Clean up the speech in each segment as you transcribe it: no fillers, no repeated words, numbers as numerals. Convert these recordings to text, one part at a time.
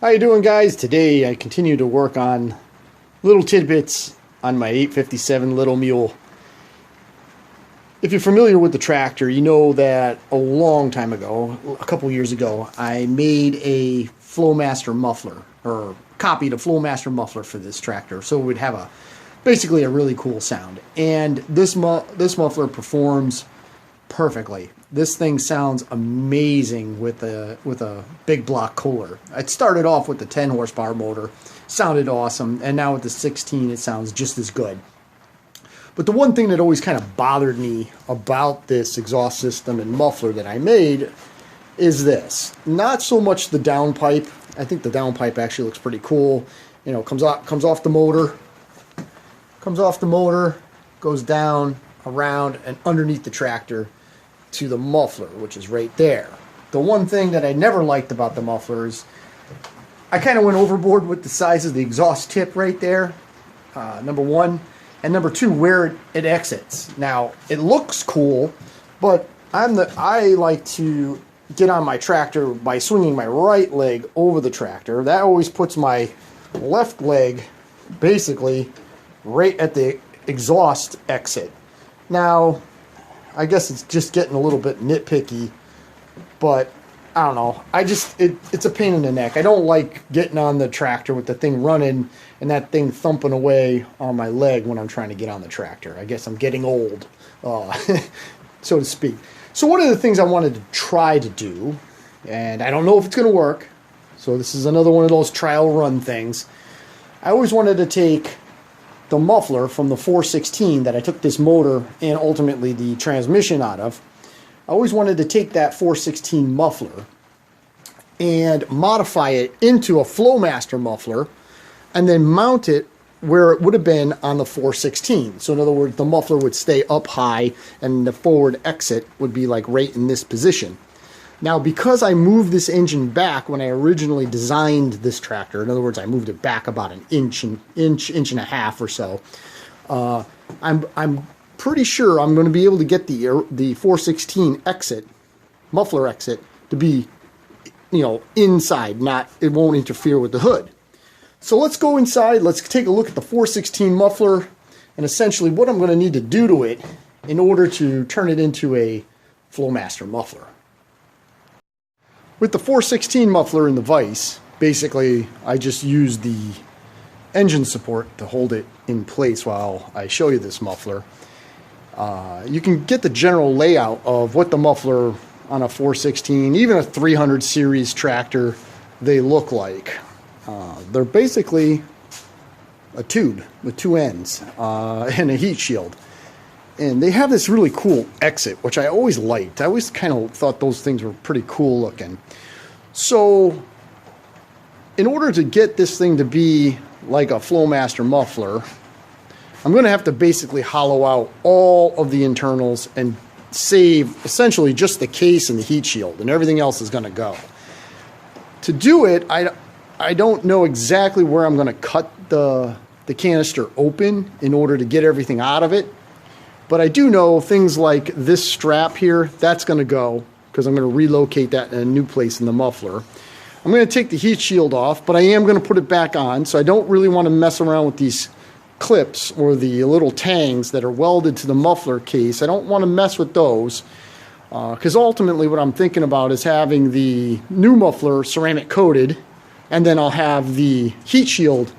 How you doing, guys? Today I continue to work on little tidbits on my 857 Little Mule. If you're familiar with the tractor, you know that a long time ago, a couple years ago, I made a Flowmaster muffler, or copied a Flowmaster muffler for this tractor, so it would have basically a really cool sound. And this muffler performs perfectly. This thing sounds amazing with a big block Kohler. It started off with the 10 horsepower motor, sounded awesome, and now with the 16 it sounds just as good. But the one thing that always kind of bothered me about this exhaust system and muffler that I made is this. Not so much the downpipe. I think the downpipe actually looks pretty cool. You know, comes off the motor, goes down, around, and underneath the tractor to the muffler, which is right there. The one thing that I never liked about the muffler is I kind of went overboard with the size of the exhaust tip right there, number one, and number two, where it exits. Now, it looks cool, but I like to get on my tractor by swinging my right leg over the tractor. That always puts my left leg basically right at the exhaust exit. Now, I guess it's just getting a little bit nitpicky, but I don't know. It's a pain in the neck. I don't like getting on the tractor with the thing running and that thing thumping away on my leg when I'm trying to get on the tractor. I guess I'm getting old, so to speak. So one of the things I wanted to try to do, and I don't know if it's going to work, so this is another one of those trial run things. I always wanted to take the muffler from the 416 that I took this motor and ultimately the transmission out of. I always wanted to take that 416 muffler and modify it into a Flowmaster muffler and then mount it where it would have been on the 416. So in other words, the muffler would stay up high and the forward exit would be like right in this position. Now, because I moved this engine back when I originally designed this tractor, in other words, I moved it back about an inch and a half or so, I'm pretty sure I'm going to be able to get the 416 exit, muffler exit, to be, you know, inside, it won't interfere with the hood. So let's go inside, let's take a look at the 416 muffler, and essentially what I'm going to need to do to it in order to turn it into a Flowmaster muffler. With the 416 muffler in the vise, basically I just use the engine support to hold it in place while I show you this muffler. You can get the general layout of what the muffler on a 416, even a 300 series tractor, they look like. They're basically a tube with two ends and a heat shield. And they have this really cool exit, which I always liked. I always kind of thought those things were pretty cool looking. So, in order to get this thing to be like a Flowmaster muffler, I'm going to have to basically hollow out all of the internals and save essentially just the case and the heat shield, and everything else is going to go. To do it, I don't know exactly where I'm going to cut the canister open in order to get everything out of it. But I do know things like this strap here, that's going to go because I'm going to relocate that in a new place in the muffler. I'm going to take the heat shield off, but I am going to put it back on, so I don't really want to mess around with these clips or the little tangs that are welded to the muffler case. I don't want to mess with those because ultimately what I'm thinking about is having the new muffler ceramic coated, and then I'll have the heat shield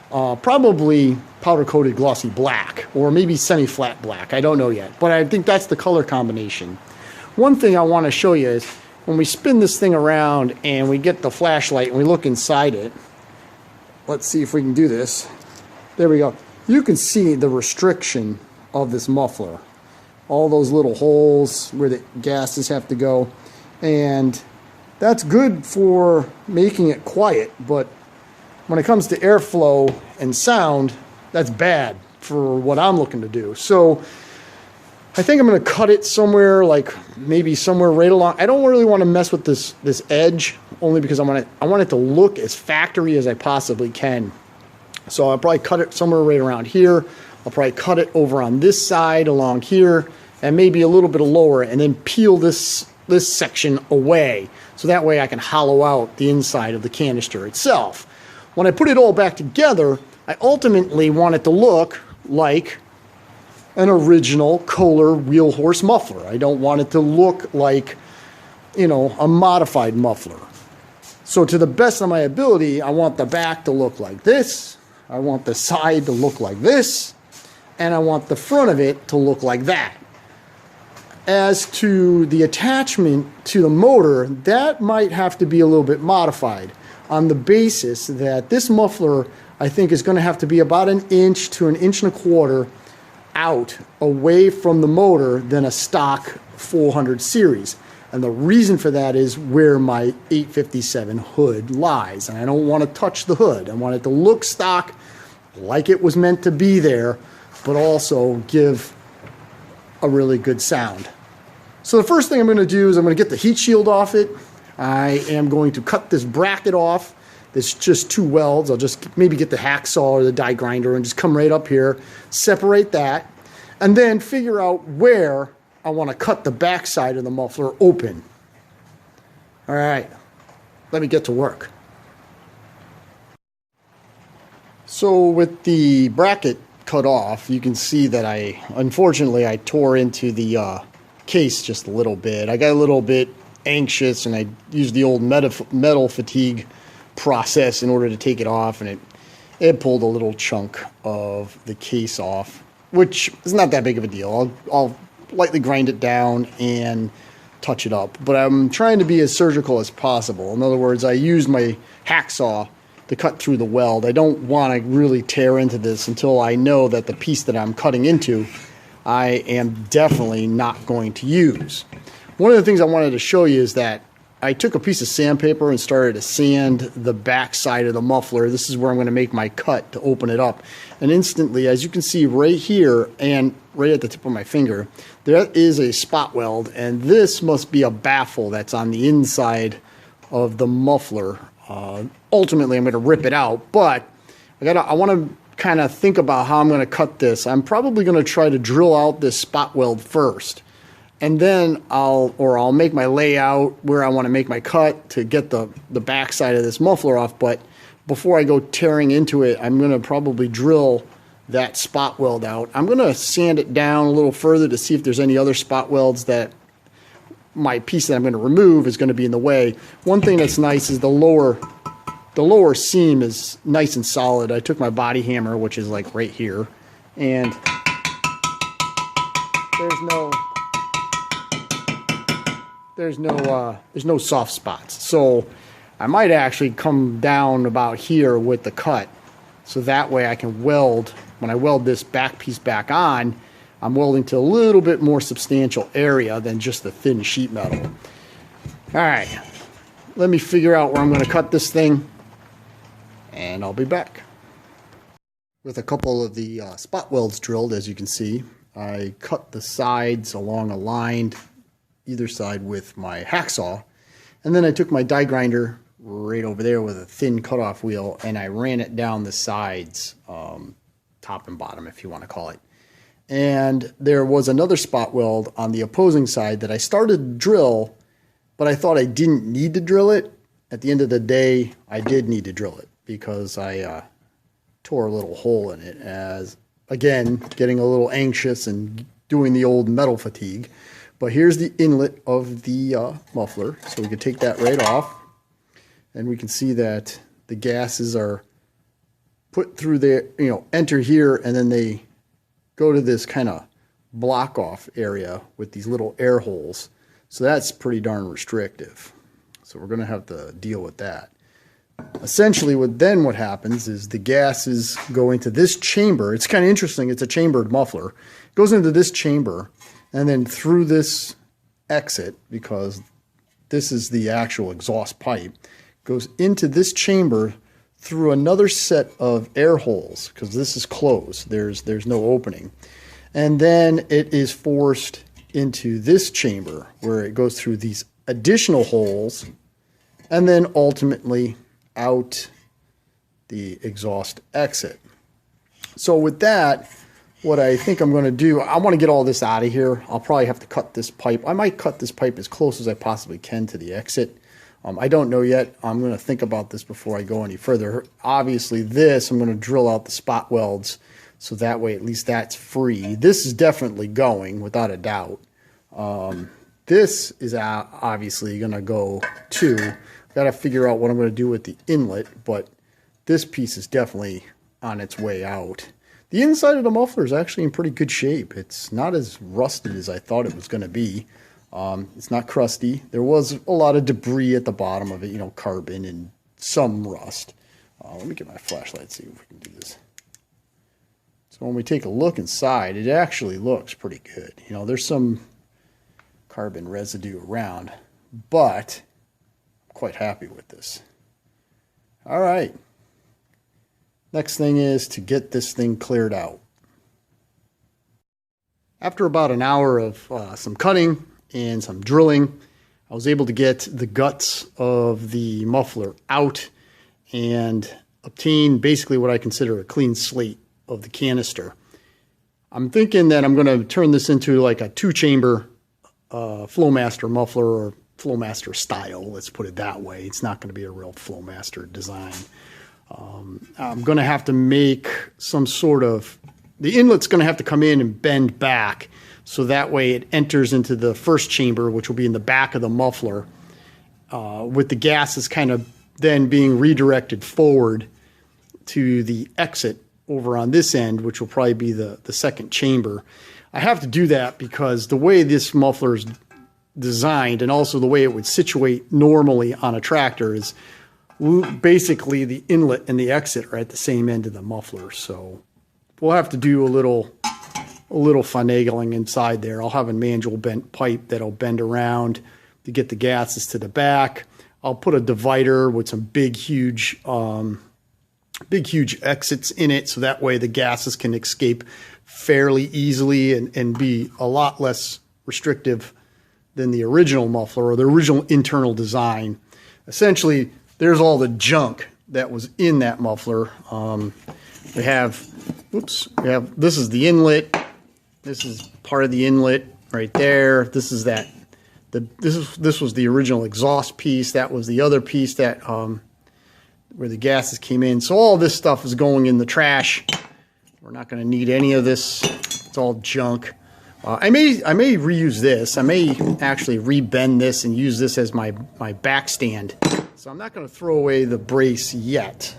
probably powder coated glossy black, or maybe semi-flat black. I don't know yet, but I think that's the color combination. One thing I want to show you is when we spin this thing around and we get the flashlight and we look inside it. Let's see if we can do this. There we go. You can see the restriction of this muffler. All those little holes where the gases have to go. And that's good for making it quiet, but when it comes to airflow and sound, that's bad for what I'm looking to do. So I think I'm going to cut it somewhere, like maybe somewhere right along. I don't really want to mess with this edge, only because I want it to look as factory as I possibly can. So I'll probably cut it somewhere right around here. I'll probably cut it over on this side along here, and maybe a little bit lower, and then peel this this section away. So that way I can hollow out the inside of the canister itself. When I put it all back together, I ultimately want it to look like an original Kohler wheel horse muffler. I don't want it to look like, you know, a modified muffler. So to the best of my ability, I want the back to look like this, I want the side to look like this, and I want the front of it to look like that. As to the attachment to the motor, that might have to be a little bit modified on the basis that this muffler, I think, is going to have to be about 1 inch to 1.25 inches out away from the motor than a stock 400 series. And the reason for that is where my 857 hood lies. And I don't want to touch the hood. I want it to look stock like it was meant to be there, but also give a really good sound. So the first thing I'm going to do is I'm going to get the heat shield off it. I am going to cut this bracket off. It's just 2 welds. I'll just maybe get the hacksaw or the die grinder and just come right up here, separate that, and then figure out where I want to cut the back side of the muffler open. All right, let me get to work. So with the bracket cut off, you can see that unfortunately I tore into the case just a little bit. I got a little bit anxious and I used the old metal fatigue process in order to take it off, and it pulled a little chunk of the case off, which is not that big of a deal. I'll lightly grind it down and touch it up, but I'm trying to be as surgical as possible. In other words, I used my hacksaw to cut through the weld. I don't want to really tear into this until I know that the piece that I'm cutting into I am definitely not going to use. One of the things I wanted to show you is that I took a piece of sandpaper and started to sand the back side of the muffler. This is where I'm going to make my cut to open it up. And instantly, as you can see right here and right at the tip of my finger, there is a spot weld, and this must be a baffle that's on the inside of the muffler. Ultimately, I'm going to rip it out, but I want to kind of think about how I'm going to cut this. I'm probably going to try to drill out this spot weld first. And then I'll make my layout where I want to make my cut to get the back side of this muffler off. But before I go tearing into it, I'm going to probably drill that spot weld out. I'm going to sand it down a little further to see if there's any other spot welds that my piece that I'm going to remove is going to be in the way. One thing that's nice is the lower seam is nice and solid. I took my body hammer, which is like right here, and there's no soft spots. So I might actually come down about here with the cut, so that way I can weld, when I weld this back piece back on, I'm welding to a little bit more substantial area than just the thin sheet metal. All right, let me figure out where I'm going to cut this thing, and I'll be back. With a couple of the spot welds drilled, as you can see, I cut the sides along a line either side with my hacksaw, and then I took my die grinder right over there with a thin cutoff wheel and I ran it down the sides, top and bottom if you want to call it. And there was another spot weld on the opposing side that I started to drill, but I thought I didn't need to drill it. At the end of the day, I did need to drill it because I tore a little hole in it, as again, getting a little anxious and doing the old metal fatigue. But here's the inlet of the muffler, so we can take that right off, and we can see that the gases are put through there, enter here, and then they go to this kind of block off area with these little air holes. So that's pretty darn restrictive. So we're going to have to deal with that. Essentially, what happens is the gases go into this chamber. It's kind of interesting. It's a chambered muffler. It goes into this chamber, and then through this exit, because this is the actual exhaust pipe, goes into this chamber through another set of air holes, because this is closed. There's no opening. And then it is forced into this chamber where it goes through these additional holes, and then ultimately out the exhaust exit. So with that, what I think I'm going to do, I want to get all this out of here. I'll probably have to cut this pipe. I might cut this pipe as close as I possibly can to the exit. I don't know yet. I'm going to think about this before I go any further. Obviously, this, I'm going to drill out the spot welds, so that way at least that's free. This is definitely going, without a doubt. This is obviously going to go too. I've got to figure out what I'm going to do with the inlet, but this piece is definitely on its way out. The inside of the muffler is actually in pretty good shape. It's not as rusted as I thought it was going to be. It's not crusty. There was a lot of debris at the bottom of it, you know, carbon and some rust. Let me get my flashlight, see if we can do this. So when we take a look inside, it actually looks pretty good. You know, there's some carbon residue around, but I'm quite happy with this. All right. Next thing is to get this thing cleared out. After about an hour of some cutting and some drilling, I was able to get the guts of the muffler out and obtain basically what I consider a clean slate of the canister. I'm thinking that I'm going to turn this into like a 2-chamber Flowmaster muffler, or Flowmaster style, let's put it that way. It's not going to be a real Flowmaster design. I'm going to have to make some sort of, the inlet's going to have to come in and bend back, so that way it enters into the first chamber, which will be in the back of the muffler, with the gases kind of then being redirected forward to the exit over on this end, which will probably be the second chamber. I have to do that because the way this muffler is designed, and also the way it would situate normally on a tractor, is basically the inlet and the exit are at the same end of the muffler. So we'll have to do a little finagling inside there. I'll have a manual bent pipe that'll bend around to get the gases to the back. I'll put a divider with some big huge exits in it, so that way the gases can escape fairly easily and be a lot less restrictive than the original muffler or the original internal design. Essentially, there's all the junk that was in that muffler. We have this is the inlet. This is part of the inlet right there. This is that. This was the original exhaust piece. That was the other piece that where the gases came in. So all this stuff is going in the trash. We're not going to need any of this. It's all junk. I may reuse this. I may actually rebend this and use this as my back stand. So I'm not going to throw away the brace yet.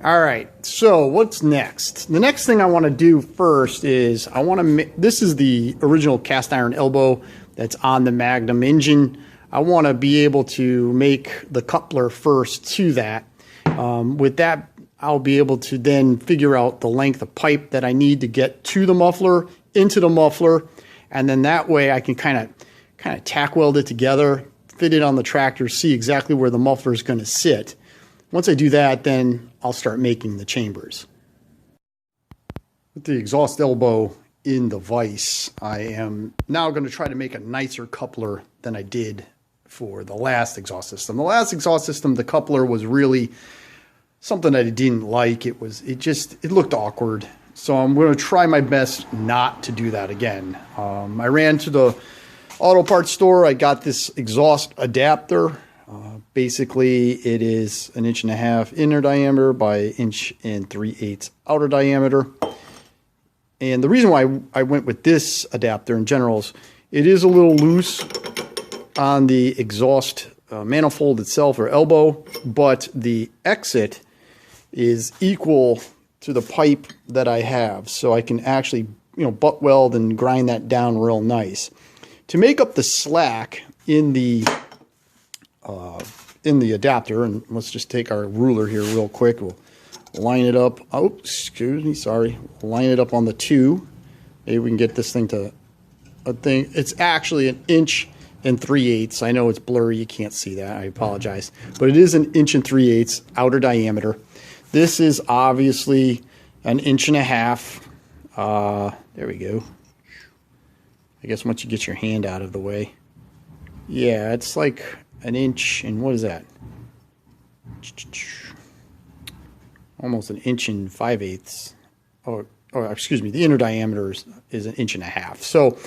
All right, so what's next? The next thing I want to do first is I want to this is the original cast iron elbow that's on the Magnum engine. I want to be able to make the coupler first to that. With that, I'll be able to then figure out the length of pipe that I need to get to the muffler, into the muffler, and then that way I can kind of tack weld it together, fit it on the tractor, see exactly where the muffler is going to sit. Once I do that, then I'll start making the chambers. With the exhaust elbow in the vise, I am now going to try to make a nicer coupler than I did for the last exhaust system. The last exhaust system, the coupler was really something that I didn't like. It looked awkward. So I'm going to try my best not to do that again. I ran to the auto parts store. I got this exhaust adapter. Basically, it is 1.5 inch inner diameter by 1 3/8 outer diameter. And the reason why I went with this adapter in general is it is a little loose on the exhaust manifold itself, or elbow, but the exit is equal to the pipe that I have, so I can actually, butt weld and grind that down real nice. To make up the slack in the adapter, and let's just take our ruler here real quick. We'll line it up. Oh, excuse me, sorry. We'll line it up on the 2. Maybe we can get this thing to a thing. It's actually 1 3/8. I know it's blurry. You can't see that. I apologize. But it is 1 3/8 outer diameter. This is obviously 1.5 inches. There we go. I guess once you get your hand out of the way. Yeah, it's like 1 inch, and what is that? Almost 1 5/8 inches. Oh, or excuse me, the inner diameter is 1.5 inches. So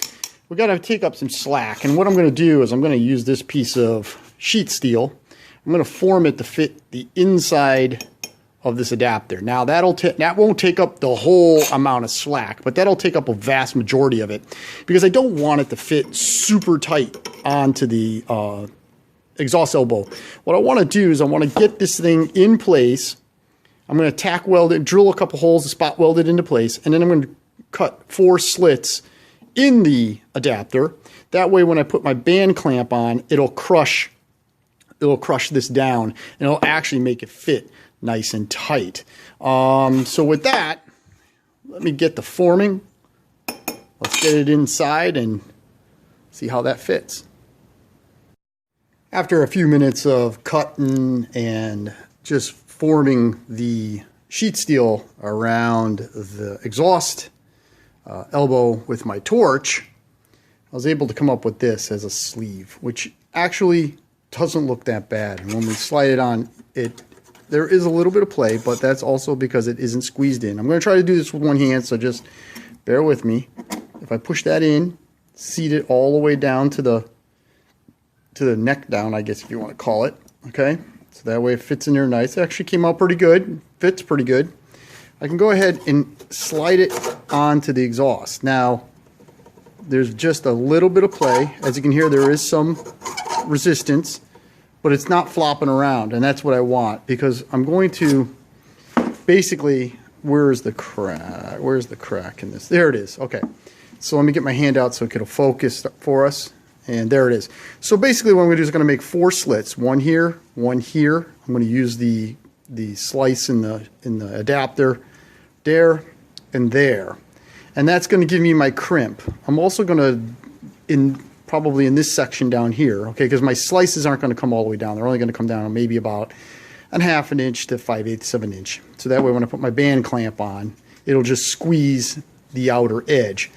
we got to take up some slack. And what I'm going to do is I'm going to use this piece of sheet steel. I'm going to form it to fit the inside of this adapter. Now that won't take up the whole amount of slack, but that'll take up a vast majority of it because I don't want it to fit super tight onto the exhaust elbow. What I want to do is I want to get this thing in place. I'm going to tack weld it, drill a couple holes and spot weld it into place, and then I'm going to cut 4 slits in the adapter. That way when I put my band clamp on, it'll crush this down and it'll actually make it fit nice and tight. So with that, let me get the forming. Let's get it inside and see how that fits. After a few minutes of cutting and just forming the sheet steel around the exhaust elbow with my torch, I was able to come up with this as a sleeve, which actually doesn't look that bad. And when we slide it on, there is a little bit of play, but that's also because it isn't squeezed in. I'm going to try to do this with one hand, so just bear with me. If I push that in, seat it all the way down to the neck down, I guess if you want to call it. Okay, so that way it fits in there nice. It actually came out pretty good. Fits pretty good. I can go ahead and slide it onto the exhaust. Now, there's just a little bit of play. As you can hear, there is some resistance, but it's not flopping around, and that's what I want, because I'm going to basically, where's the crack in this? There it is. Okay, so let me get my hand out so it'll focus for us, and there it is. So basically what I'm going to do is I'm going to make 4 slits, one here, one here. I'm going to use the slice in the adapter there and there, and that's going to give me my crimp. I'm also going to probably in this section down here, okay, because my slices aren't going to come all the way down. They're only going to come down maybe about 1/2 inch to 5/8 of an inch. So that way when I put my band clamp on, it'll just squeeze the outer edge.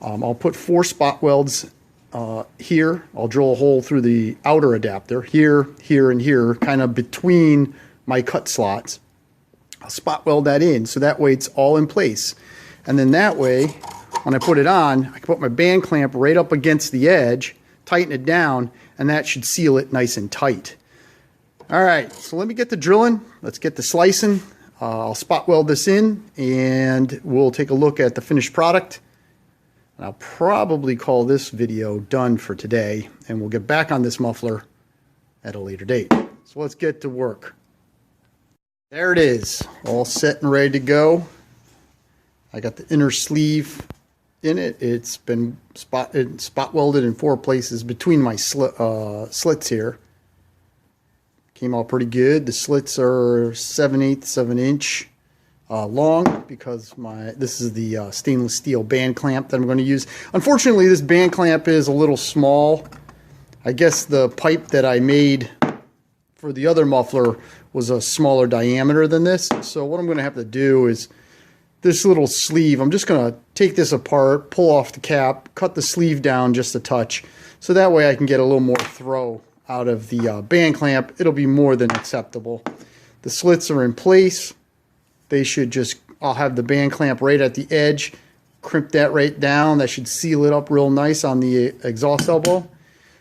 I'll put 4 spot welds here. I'll drill a hole through the outer adapter here, here, and here, kind of between my cut slots. I'll spot weld that in so that way it's all in place. And then that way, when I put it on, I can put my band clamp right up against the edge, tighten it down, and that should seal it nice and tight. All right, so let me get the drilling. Let's get the slicing. I'll spot weld this in, and we'll take a look at the finished product. And I'll probably call this video done for today, and we'll get back on this muffler at a later date. So let's get to work. There it is, all set and ready to go. I got the inner sleeve in it. It's been spot welded in 4 places between my slits here. Came out pretty good. The slits are 7/8 of an inch long because this is the stainless steel band clamp that I'm going to use. Unfortunately, this band clamp is a little small. I guess the pipe that I made for the other muffler was a smaller diameter than this. So what I'm going to have to do is this little sleeve, I'm just going to take this apart, pull off the cap, cut the sleeve down just a touch, so that way I can get a little more throw out of the band clamp. It'll be more than acceptable. The slits are in place. They should just, I'll have the band clamp right at the edge, crimp that right down. That should seal it up real nice on the exhaust elbow.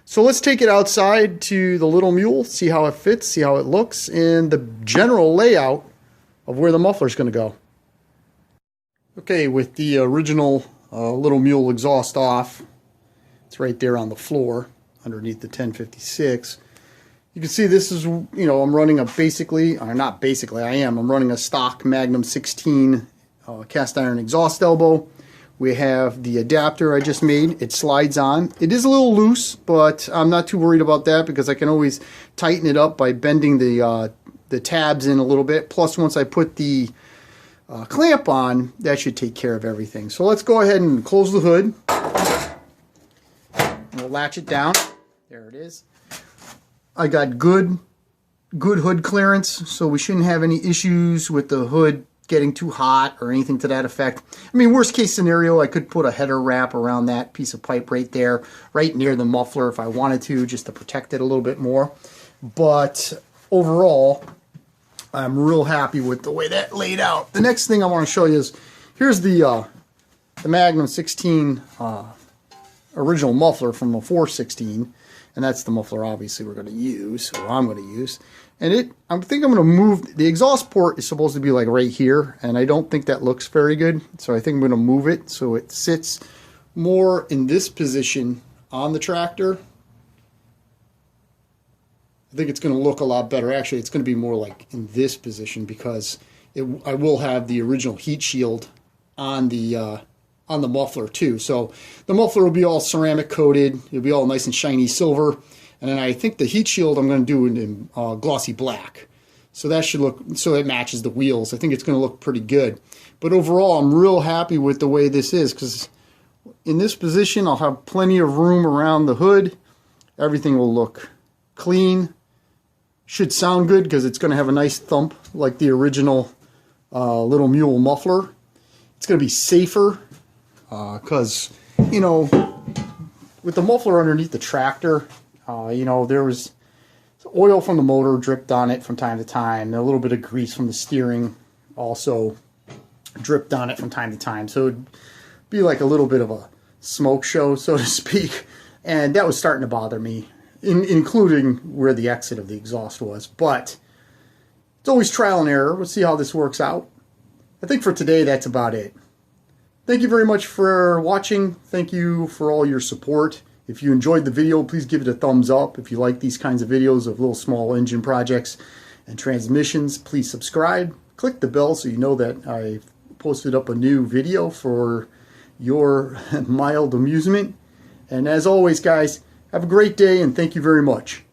So let's take it outside to the little Mule, see how it fits, see how it looks, and the general layout of where the muffler is going to go. Okay, with the original little Mule exhaust off, it's right there on the floor underneath the 1056. You can see this is, I'm running a I'm running a stock Magnum 16 cast iron exhaust elbow. We have the adapter I just made. It slides on. It is a little loose, but I'm not too worried about that because I can always tighten it up by bending the tabs in a little bit. Plus, once I put the clamp on, that should take care of everything. So let's go ahead and close the hood. We'll latch it down. There it is. I got good hood clearance, so we shouldn't have any issues with the hood getting too hot or anything to that effect. I mean, worst case scenario, I could put a header wrap around that piece of pipe right there, right near the muffler if I wanted to, just to protect it a little bit more. But overall, I'm real happy with the way that laid out. The next thing I want to show you is here's the Magnum 16 original muffler from a 416, and that's the muffler obviously we're going to use, or I'm going to use. And I think I'm going to move, the exhaust port is supposed to be like right here, and I don't think that looks very good, so I think I'm going to move it so it sits more in this position on the tractor. I think it's going to look a lot better. Actually, it's going to be more like in this position because I will have the original heat shield on the muffler too. So the muffler will be all ceramic coated. It'll be all nice and shiny silver. And then I think the heat shield I'm going to do in glossy black. So that should look, so it matches the wheels. I think it's going to look pretty good. But overall, I'm real happy with the way this is, because in this position, I'll have plenty of room around the hood. Everything will look clean. Should sound good because it's going to have a nice thump like the original little Mule muffler. It's going to be safer because, you know, with the muffler underneath the tractor, you know, there was oil from the motor dripped on it from time to time. And a little bit of grease from the steering also dripped on it from time to time. So it'd be like a little bit of a smoke show, so to speak. And that was starting to bother me, including where the exit of the exhaust was. But it's always trial and error. We'll see how this works out. I think for today, that's about it. Thank you very much for watching. Thank you for all your support. If you enjoyed the video, please give it a thumbs up. If you like these kinds of videos of little small engine projects and transmissions, please subscribe. Click the bell so you know that I posted up a new video for your mild amusement. And as always, guys, have a great day and thank you very much.